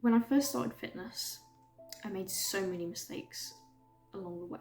When I first started fitness, I made so many mistakes along the way.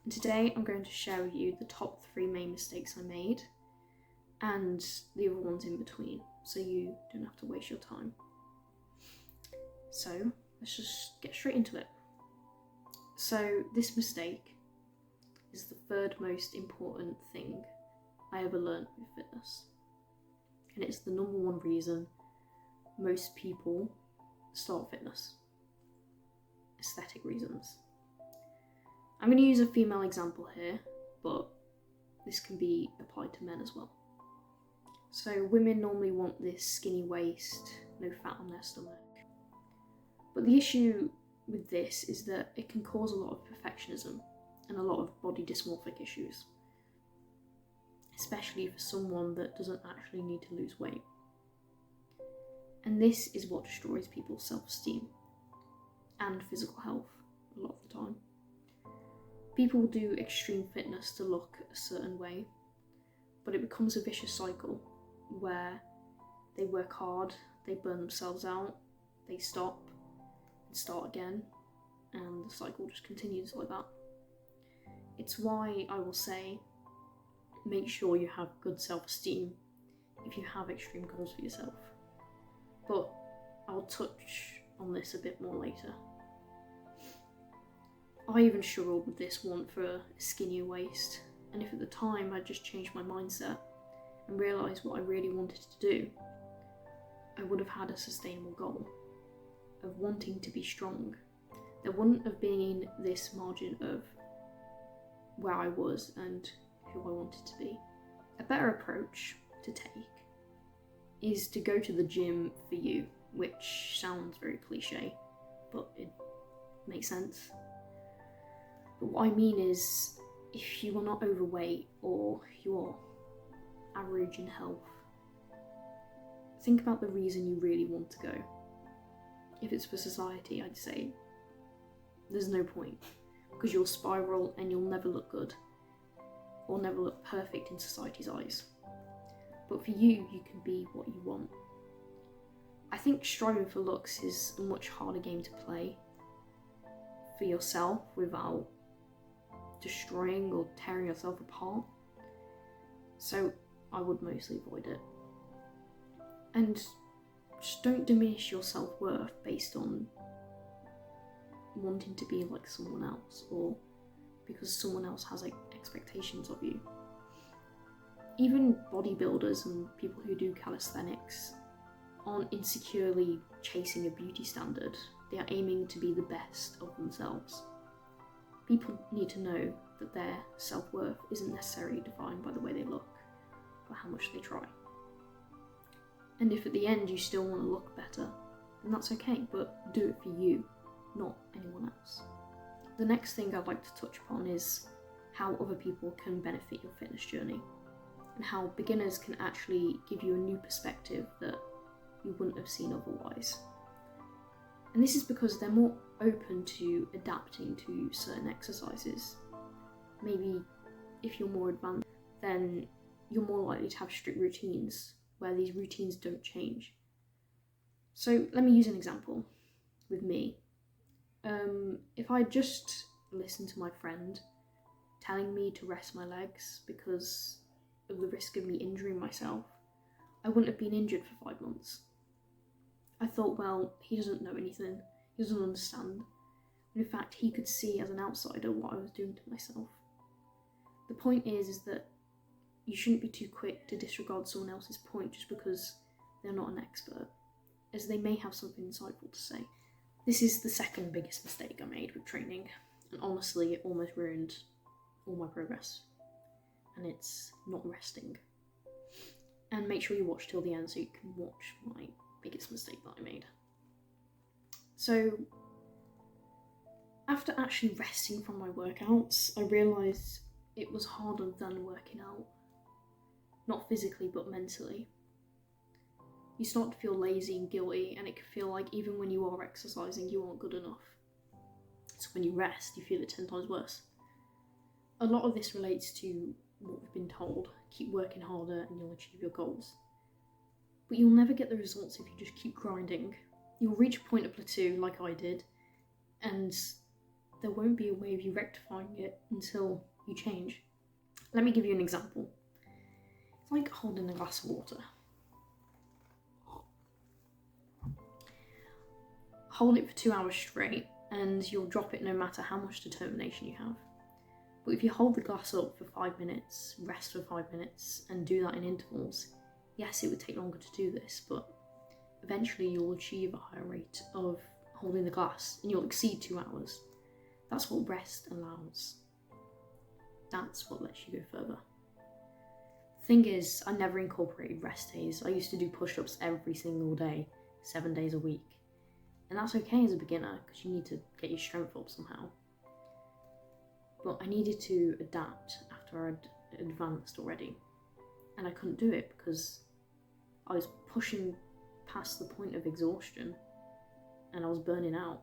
And today I'm going to share with you the top 3 main mistakes I made and the other ones in between, so you don't have to waste your time. So let's just get straight into it. So this mistake is the 3rd most important thing I ever learned with fitness. And it's the number 1 reason most people start fitness. Aesthetic reasons. I'm going to use a female example here, but this can be applied to men as well. So women normally want this skinny waist, no fat on their stomach. But the issue with this is that it can cause a lot of perfectionism and a lot of body dysmorphic issues, especially for someone that doesn't actually need to lose weight. And this is what destroys people's self-esteem and physical health a lot of the time. People do extreme fitness to look a certain way, but it becomes a vicious cycle where they work hard, they burn themselves out, they stop and start again, and the cycle just continues like that. It's why I will say, make sure you have good self-esteem if you have extreme goals for yourself. But I'll touch on this a bit more later. I even struggled with this one for a skinnier waist, and if at the time I'd just changed my mindset and realised what I really wanted to do, I would have had a sustainable goal of wanting to be strong. There wouldn't have been this margin of where I was and who I wanted to be. A better approach to take is to go to the gym for you, which sounds very cliche, but it makes sense. But what I mean is, if you are not overweight or you're average in health, think about the reason you really want to go. If it's for society, I'd say there's no point, because you'll spiral and you'll never look good or never look perfect in society's eyes. But for you, you can be what you want. I think striving for looks is a much harder game to play for yourself without destroying or tearing yourself apart. So I would mostly avoid it. And just don't diminish your self-worth based on wanting to be like someone else or because someone else has like expectations of you. Even bodybuilders and people who do calisthenics aren't insecurely chasing a beauty standard. They are aiming to be the best of themselves. People need to know that their self-worth isn't necessarily defined by the way they look or how much they try. And if at the end you still want to look better, then that's okay, but do it for you, not anyone else. The next thing I'd like to touch upon is how other people can benefit your fitness journey, and how beginners can actually give you a new perspective that you wouldn't have seen otherwise. And this is because they're more open to adapting to certain exercises. Maybe if you're more advanced, then you're more likely to have strict routines where these routines don't change. So let me use an example with me. If I just listened to my friend telling me to rest my legs because of the risk of me injuring myself, I wouldn't have been injured for 5 months. I thought, well, he doesn't know anything, he doesn't understand. And in fact, he could see as an outsider what I was doing to myself. The point is that you shouldn't be too quick to disregard someone else's point just because they're not an expert, as they may have something insightful to say. This is the second biggest mistake I made with training, and honestly, it almost ruined all my progress. And it's not resting. And make sure you watch till the end so you can watch my biggest mistake that I made. So, after actually resting from my workouts, I realised it was harder than working out. Not physically, but mentally. You start to feel lazy and guilty, and it can feel like even when you are exercising, you aren't good enough. So when you rest, you feel it 10 times worse. A lot of this relates to what we've been told. Keep working harder and you'll achieve your goals. But you'll never get the results if you just keep grinding You'll reach a point of plateau like I did, and there won't be a way of you rectifying it until you change. Let me give you an example. It's like holding a glass of water. Hold it for 2 hours straight and you'll drop it no matter how much determination you have. But if you hold the glass up for 5 minutes, rest for 5 minutes, and do that in intervals, yes, it would take longer to do this, but eventually you'll achieve a higher rate of holding the glass and you'll exceed 2 hours. That's what rest allows. That's what lets you go further. The thing is, I never incorporated rest days. I used to do push-ups every single day, 7 days a week. And that's okay as a beginner, because you need to get your strength up somehow. But I needed to adapt after I'd advanced already. And I couldn't do it because I was pushing past the point of exhaustion and I was burning out.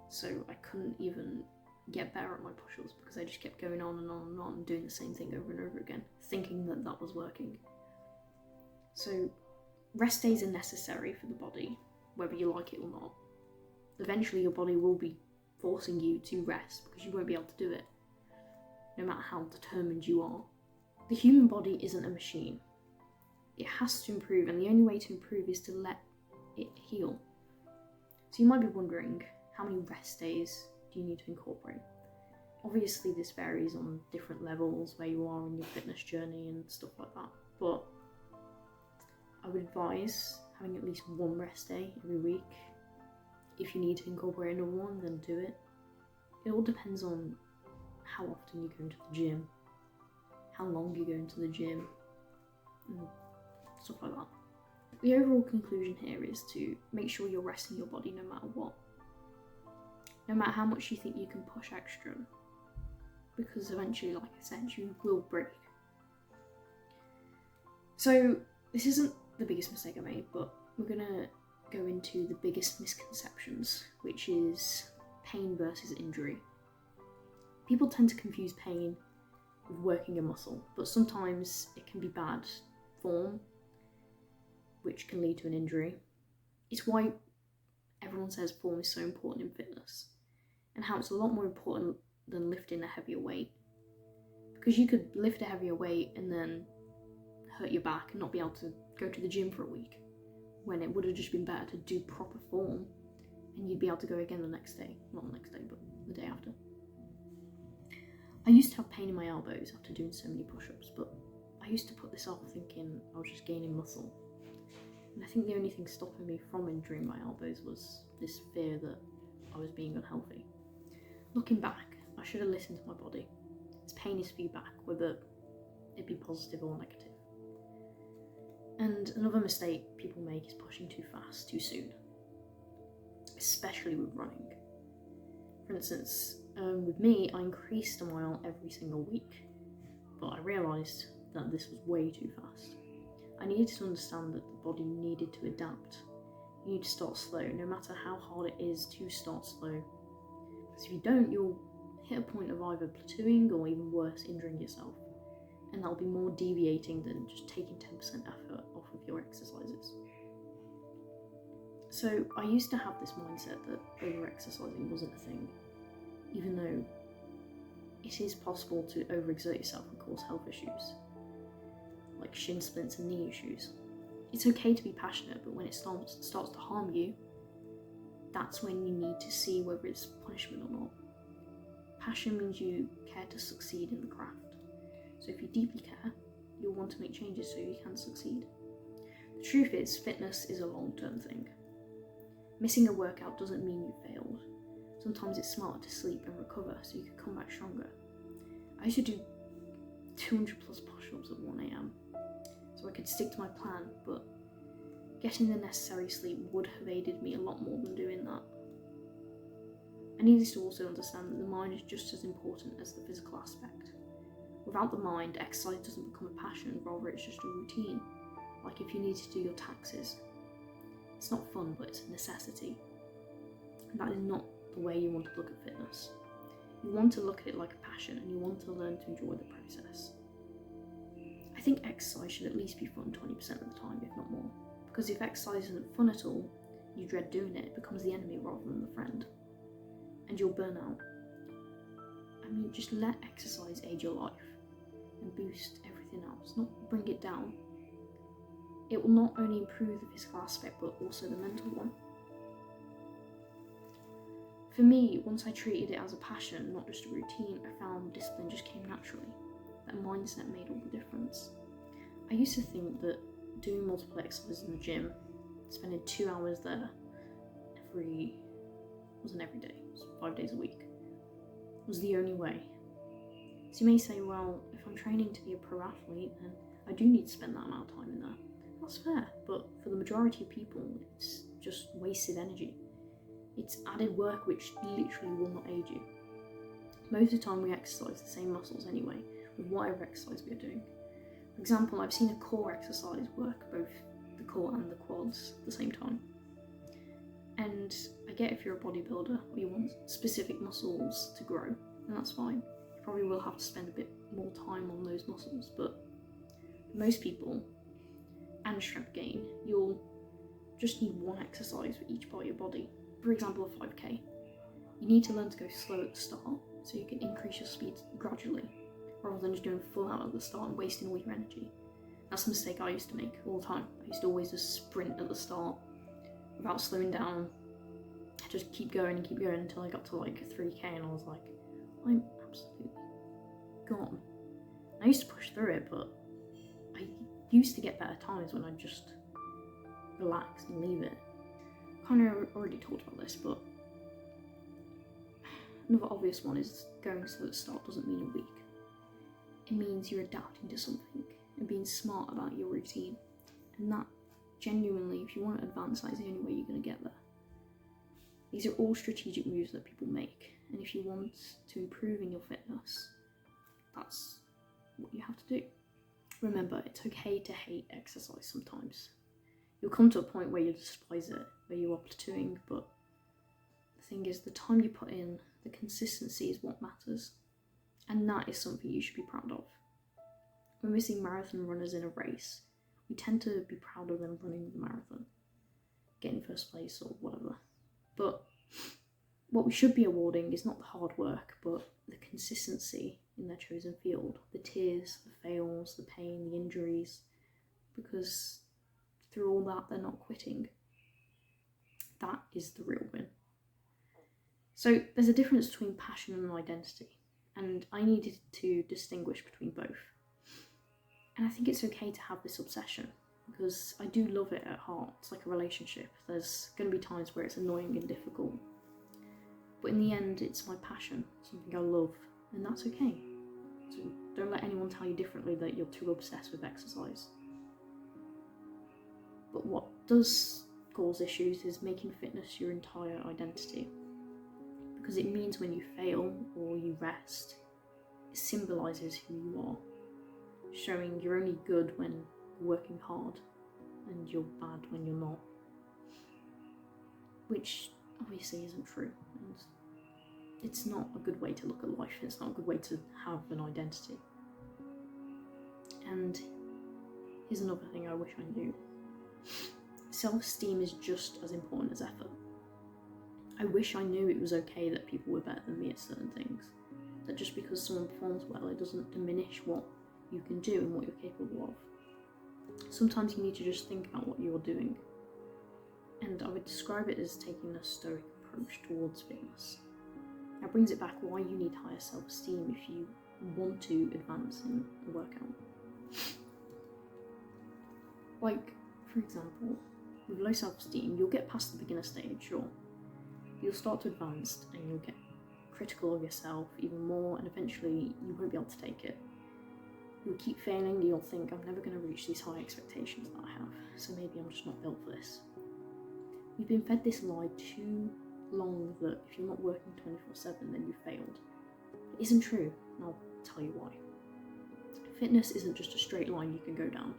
So I couldn't even get better at my push-ups because I just kept going on and on and on, doing the same thing over and over again, thinking that that was working. So rest days are necessary for the body, whether you like it or not. Eventually your body will be forcing you to rest because you won't be able to do it, no matter how determined you are. The human body isn't a machine. It has to improve, and the only way to improve is to let it heal. So you might be wondering, how many rest days do you need to incorporate? Obviously this varies on different levels, where you are on your fitness journey and stuff like that, but I would advise having at least one rest day every week. If you need to incorporate another one, then do it. It all depends on how often you go into the gym, how long you go into the gym, and stuff like that. The overall conclusion here is to make sure you're resting your body no matter what. No matter how much you think you can push extra, because eventually, like I said, you will break. So this isn't the biggest mistake I made, but we're gonna go into the biggest misconceptions, which is pain versus injury. People tend to confuse pain with working a muscle, but sometimes it can be bad form, which can lead to an injury. It's why everyone says form is so important in fitness, and how it's a lot more important than lifting a heavier weight. Because you could lift a heavier weight and then hurt your back and not be able to go to the gym for a week, when it would have just been better to do proper form and you'd be able to go again the next day. Not the next day, but the day after. I used to have pain in my elbows after doing so many push-ups, but I used to put this off thinking I was just gaining muscle. And I think the only thing stopping me from injuring my elbows was this fear that I was being unhealthy. Looking back, I should have listened to my body. As pain is feedback, whether it be positive or negative. And another mistake people make is pushing too fast, too soon. Especially with running. For instance, with me, I increased a mile every single week, but I realised that this was way too fast. I needed to understand that the body needed to adapt. You need to start slow, no matter how hard it is to start slow. Because if you don't, you'll hit a point of either plateauing or even worse, injuring yourself. And that'll be more deviating than just taking 10% effort off of your exercises. So I used to have this mindset that over-exercising wasn't a thing, even though it is possible to overexert yourself and cause health issues, like shin splints and knee issues. It's okay to be passionate, but when it starts to harm you, that's when you need to see whether it's punishment or not. Passion means you care to succeed in the craft. So if you deeply care, you'll want to make changes so you can succeed. The truth is, fitness is a long-term thing. Missing a workout doesn't mean you failed. Sometimes it's smarter to sleep and recover so you can come back stronger. I used to do 200 plus push-ups at 1 AM, so I could stick to my plan, but getting the necessary sleep would have aided me a lot more than doing that. I needed to also understand that the mind is just as important as the physical aspect. Without the mind, exercise doesn't become a passion, rather it's just a routine, like if you need to do your taxes. It's not fun, but it's a necessity. And that is not the way you want to look at fitness. You want to look at it like a passion, and you want to learn to enjoy the process. I think exercise should at least be fun 20% of the time, if not more. Because if exercise isn't fun at all, you dread doing it, it becomes the enemy rather than the friend. And you'll burn out. I mean, just let exercise aid your life and boost everything else, not bring it down. It will not only improve the physical aspect, but also the mental one. For me, once I treated it as a passion, not just a routine, I found discipline just came naturally. That mindset made all the difference. I used to think that doing multiple exercises in the gym, spending 2 hours there wasn't every day, it was 5 days a week, was the only way. So you may say, well, if I'm training to be a pro athlete, then I do need to spend that amount of time in there. That's fair, but for the majority of people, it's just wasted energy. It's added work which literally will not aid you. Most of the time we exercise the same muscles anyway, with whatever exercise we are doing. For example, I've seen a core exercise work both the core and the quads at the same time. And I get if you're a bodybuilder or you want specific muscles to grow, and that's fine. You probably will have to spend a bit more time on those muscles, but for most people, and strength gain, you'll just need one exercise for each part of your body. For example, a 5k. You need to learn to go slow at the start so you can increase your speed gradually, rather than just doing full out at the start and wasting all your energy. That's a mistake I used to make all the time. I used to always just sprint at the start without slowing down. I just keep going until I got to like 3k and I was like, I'm absolutely gone. I used to push through it, but I used to get better times when I just relax and leave it. Kind of already talked about this, but another obvious one is going slow at the start doesn't mean you're weak. It means you're adapting to something and being smart about your routine. And that, genuinely, if you want to advance, that is the only way you're going to get there. These are all strategic moves that people make, and if you want to improve in your fitness, that's what you have to do. Remember, it's okay to hate exercise sometimes. You'll come to a point where you despise it, where you are plateauing, but the thing is, the time you put in, the consistency is what matters. And that is something you should be proud of. When we're seeing marathon runners in a race, we tend to be proud of them running the marathon, getting first place or whatever. But what we should be awarding is not the hard work, but the consistency in their chosen field. The tears, the fails, the pain, the injuries, because through all that, they're not quitting. That is the real win. So there's a difference between passion and identity, and I needed to distinguish between both. And I think it's okay to have this obsession, because I do love it at heart. It's like a relationship. There's going to be times where it's annoying and difficult, but in the end, it's my passion, something I love, and that's okay. So don't let anyone tell you differently that you're too obsessed with exercise. But what does cause issues is making fitness your entire identity, because it means when you fail or you rest, it symbolises who you are, showing you're only good when you're working hard and you're bad when you're not, which obviously isn't true, and it's not a good way to look at life. It's not a good way to have an identity. And here's another thing I wish I knew. Self-esteem is just as important as effort. I wish I knew it was okay that people were better than me at certain things, that just because someone performs well, it doesn't diminish what you can do and what you're capable of. Sometimes you need to just think about what you're doing, and I would describe it as taking a stoic approach towards fitness. That brings it back why you need higher self-esteem if you want to advance in a workout. Like, for example, with low self-esteem, you'll get past the beginner stage, sure. You'll start to advance and you'll get critical of yourself even more, and eventually you won't be able to take it. You'll keep failing, you'll think, I'm never going to reach these high expectations that I have, so maybe I'm just not built for this. You've been fed this lie too long that if you're not working 24/7 then you failed. It isn't true, and I'll tell you why. Fitness isn't just a straight line you can go down.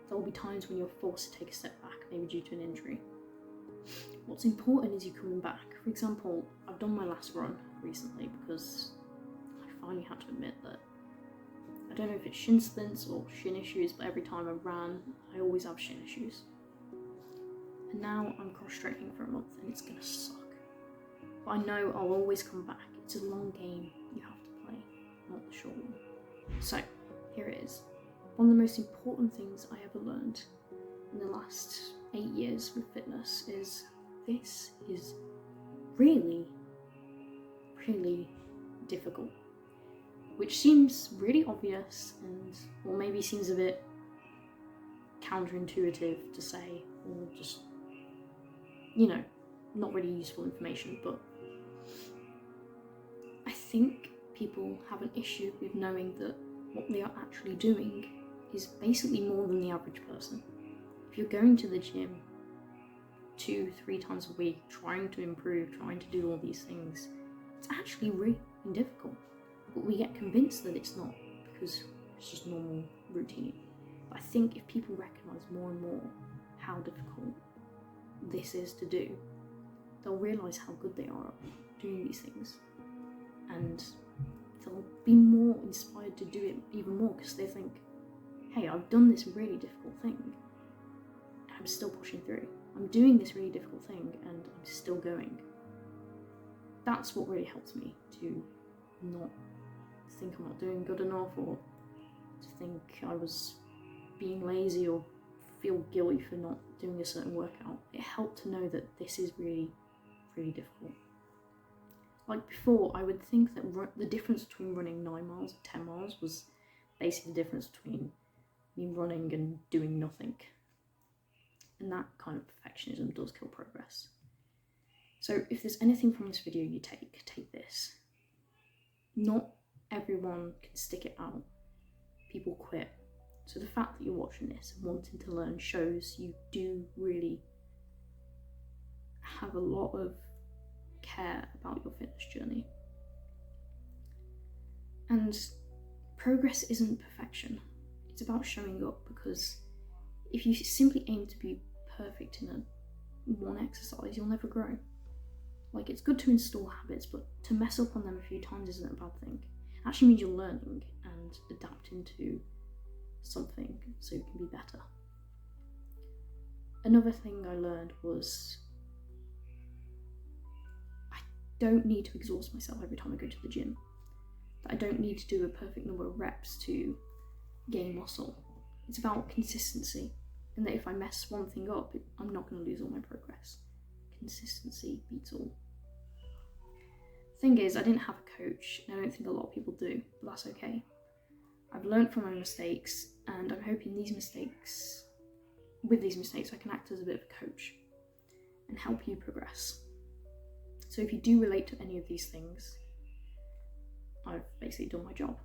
There will be times when you're forced to take a step back, maybe due to an injury. What's important is you coming back. For example, I've done my last run recently because I finally had to admit that I don't know if it's shin splints or shin issues, but every time I ran, I always have shin issues. And now I'm cross-training for a month and it's gonna suck. But I know I'll always come back. It's a long game you have to play, not the short one. So, here it is. One of the most important things I ever learned in the last 8 years with fitness is this is really, really difficult. Which seems really obvious and, or maybe seems a bit counterintuitive to say, or just, you know, not really useful information, but I think people have an issue with knowing that what they are actually doing is basically more than the average person. If you're going to the gym 2-3 times a week, trying to improve, trying to do all these things, it's actually really difficult. But we get convinced that it's not because it's just normal routine. But I think if people recognise more and more how difficult this is to do, they'll realise how good they are at doing these things. And they'll be more inspired to do it even more because they think, hey, I've done this really difficult thing and I'm still pushing through. I'm doing this really difficult thing and I'm still going. That's what really helps me to not think I'm not doing good enough, or to think I was being lazy or feel guilty for not doing a certain workout. It helped to know that this is really, really difficult. Like before, I would think that the difference between running 9 miles and 10 miles was basically the difference between me running and doing nothing. And that kind of perfectionism does kill progress. So if there's anything from this video you take this. Not everyone can stick it out. People quit. So the fact that you're watching this and wanting to learn shows you do really have a lot of care about your fitness journey. And progress isn't perfection. It's about showing up, because if you simply aim to be perfect in one exercise, you'll never grow. Like, it's good to install habits, but to mess up on them a few times isn't a bad thing. It actually means you're learning and adapting to something so you can be better. Another thing I learned was I don't need to exhaust myself every time I go to the gym. That I don't need to do a perfect number of reps to gain muscle. It's about consistency, and that if I mess one thing up, I'm not going to lose all my progress. Consistency beats all. Thing is, I didn't have a coach, and I don't think a lot of people do, but that's okay. I've learned from my mistakes, and I'm hoping with these mistakes I can act as a bit of a coach and help you progress. So if you do relate to any of these things, I've basically done my job.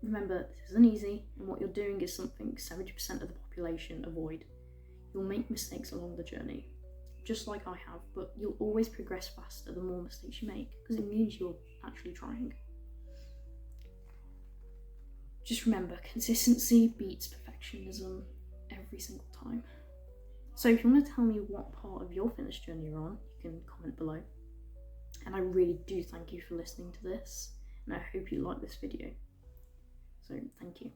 Remember, this isn't easy, and what you're doing is something 70% of the population avoid. You'll make mistakes along the journey, just like I have, but you'll always progress faster the more mistakes you make, because it means you're actually trying. Just remember, consistency beats perfectionism every single time. So if you want to tell me what part of your fitness journey you're on, you can comment below. And I really do thank you for listening to this, and I hope you like this video. So thank you.